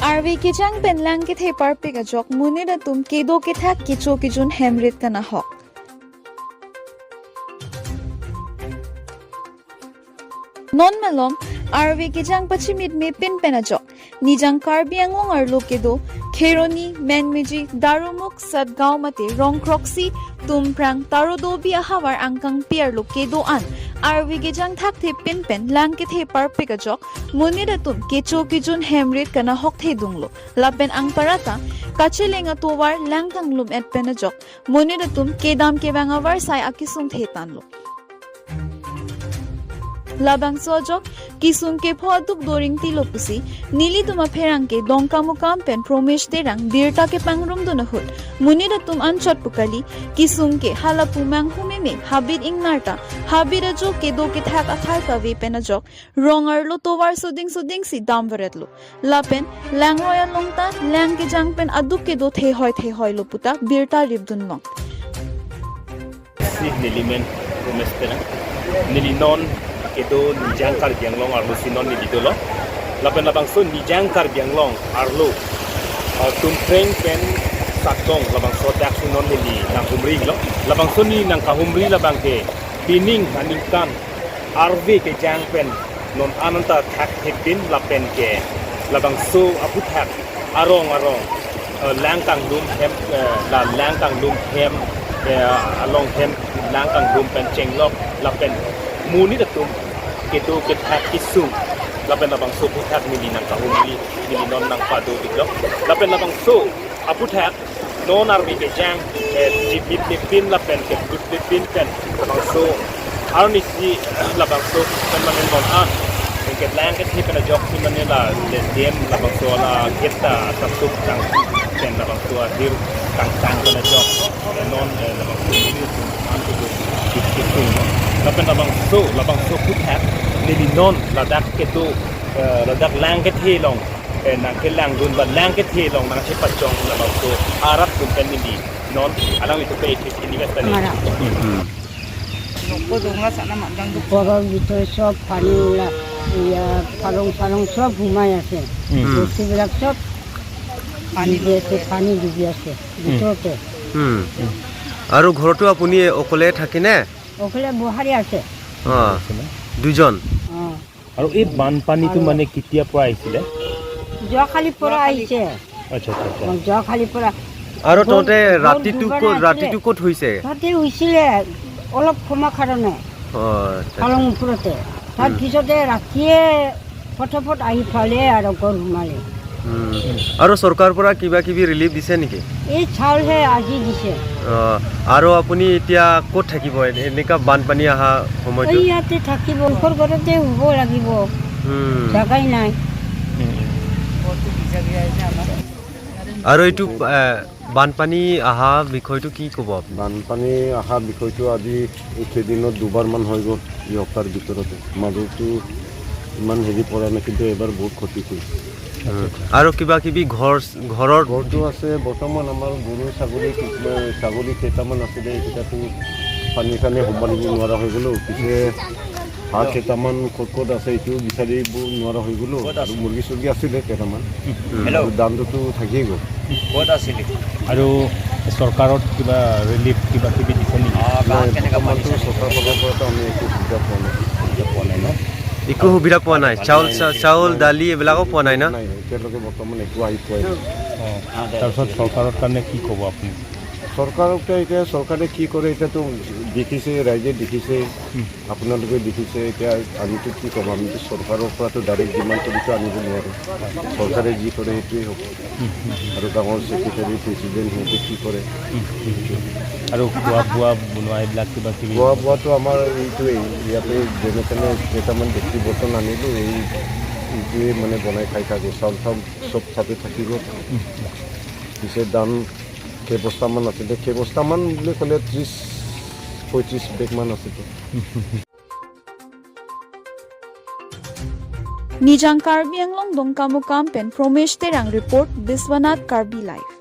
Arvi kijang pen lang ke the par pe ka jok muni da tum ke do ke thak ke cho ke jun hemrit kana hok non malom Arvi kijang pachimit me pin pena jok nijang karbi angong arlo ke do kheroni menmeji darumuk sadgaon mate rongkroksi tumprang tarodobi ahawar angkang pier lo ke do an Arvi kijang thak the pin pen lang ke the par pe ka jok muni da tum ke cho ke jun hemrit kana hok the dunglo lapen ang parata kachilenga towar lang tang lum et pena jok muni da tum ke dam ke bangawar sai akisung the tanlo labang sojok kisung ke phoduk doring tilopusi nili tuma pherang ke dongka mukam pen promesh terang birta ke pangrum dona hut muni da tum anchot pukali kisung ke halapu mang humeme habit ingnarta habira jo ke do ke thak athai ka ve pen jok rongar lo towar suding si dam varet lo lapen lang royal longta lang ke jang pen aduk ke do the hoi lo puta birta ribdun long nilimen promesh terang nilinon kedo nijang kar bianglong arlo sinon ni didolo lapen labang so nijang kar bianglong arlo tumpreng pen sakong labang so tak sinon ni nang humri lo labang so ni nang kahumri labang ke pining kaningkan arve ke jang pen non ananta thak thepin lapen ke labang so aputhak arong langkang lum hem la langkang lum hem along hem langkang lum pen chenglok lapen muni da tum kedo ke thak kisung lapen labang so puthak mili nang kahumli mili non nang pado diglok lapen labang so aputhak non arvi ke jang jipit pin lapen ke pin pen labang so arni si labang so permanent non an ke lang ke thipen jok si manila le dem labang so la geta sabsuk tang pen labang so dir kang kana jok non labang so ni an ke kisung lapen labang so puthak nili non ladak kedo ladak lang ke thelong nang ke lang dun ba lang ke thelong nang chipat jong labang so arap dun pen nili non alang itu pe ini ka tani ko dunga sana mandang du পৰৰ ভিতৰত চব পানী ওলা পালং চব ঘুমাই আছে বস্তুবিলাক চব পানী ডুবি আছে ভিতৰতে আৰু ঘৰটো আপুনি অকলে থাকেনে অকলে বহাৰি আছে দুজন আৰু এই বানপানীটো মানে কেতিয়া পৰা আহিছিলে যোৱাকালিৰ পৰা আহিছে আচ্ছা যোৱাকালিৰ পৰা আৰু ততে ৰাতিটো ক'ত হৈছে ৰাতি হৈছিলে অলপ সময় কাৰণে পালং ওপৰতে তাৰপিছতে ৰাতিয়ে ফটফট আহি পালে আৰু ঘৰ সোমালে আৰু চৰকাৰৰ পৰা কিবা কিবি ৰিলিফ দিছে নেকি এই চাউলহে আজি দিছে আৰু আপুনি এতিয়া ক'ত থাকিব এনেকা বানপানী অহা সময়ত ইয়াতে থাকিব ঘৰ ঘৰতে শুব লাগিব জাগাই নাই আৰু এইটো বানপানী অহা বিষয়টো কি ক'ব বানপানী অহা বিষয়টো আজি এইকেইদিনত দুবাৰমান হৈ গ'ল এই সপ্তাহৰ ভিতৰতে মাজতো ইমান হেৰি পৰা নাই কিন্তু এবাৰ বহুত ক্ষতি কৰিছে আৰু কিবা কিবি ঘৰটো আছে বৰ্তমান আমাৰ গৰু ছাগলী কেইটামান আছিলে এইকেইটাতো পানী কাৰণে সম্ভালিব নোৱাৰা হৈ গ'লো পিছে হাঁহ কেইটামান ক'ত আছে এইটোও বিচাৰিব নোৱাৰা হৈ গ'লো আৰু মুৰ্গী চুৰ্গী আছিলে কেইটামান দামটোতো থাকিয়ে গ'ল ক'ত আছিলে আৰু চৰকাৰত কিবা ৰিলিফ কিবা কিবি দিছে নেকি চৰকাৰৰ ফালৰ পৰাতো আমি একো সুবিধা পোৱা নাই ন একো সুবিধা পোৱা নাই চাউল দালি এইবিলাকো পোৱা নাই না এতিয়ালৈকে বৰ্তমান একো আহি পোৱাই নাই তাৰপিছত চৰকাৰৰ কাৰণে কি ক'ব আপুনি চৰকাৰকে এতিয়া চৰকাৰে কি কৰে এতিয়াতো দেখিছে ৰাইজে দেখিছে আপোনালোকে দেখিছে এতিয়া আমিতো কি ক'ম আমিতো চৰকাৰৰ পৰাতো ডাইৰেক্ট ডিমাণ্ড কৰিতো আনিব নোৱাৰোঁ চৰকাৰে যি কৰে সেইটোৱেই হ'ব আৰু ডাঙৰ ছেক্ৰেটাৰী প্ৰেচিডেণ্ট সিহঁতে কি কৰে আৰু খোৱা বোৱা বনোৱা এইবিলাক কিবা কিবি খোৱা বোৱাটো আমাৰ এইটোৱেই ইয়াতে যেনে তেনে কেইটামান ব্যক্তি বৰ্তন আনিলোঁ এইটোৱে মানে বনাই খাই থাকোঁ চাউল চব তাতে থাকিব পিছে দাম কেইবস্তামান আছিলে কেইবস্তামান বুলি ক'লে 30-35 বেগমান আছিলে Nijang Karbi Anglong Dongkamukam Pen Promesh Terang Report Biswanath Karbi Live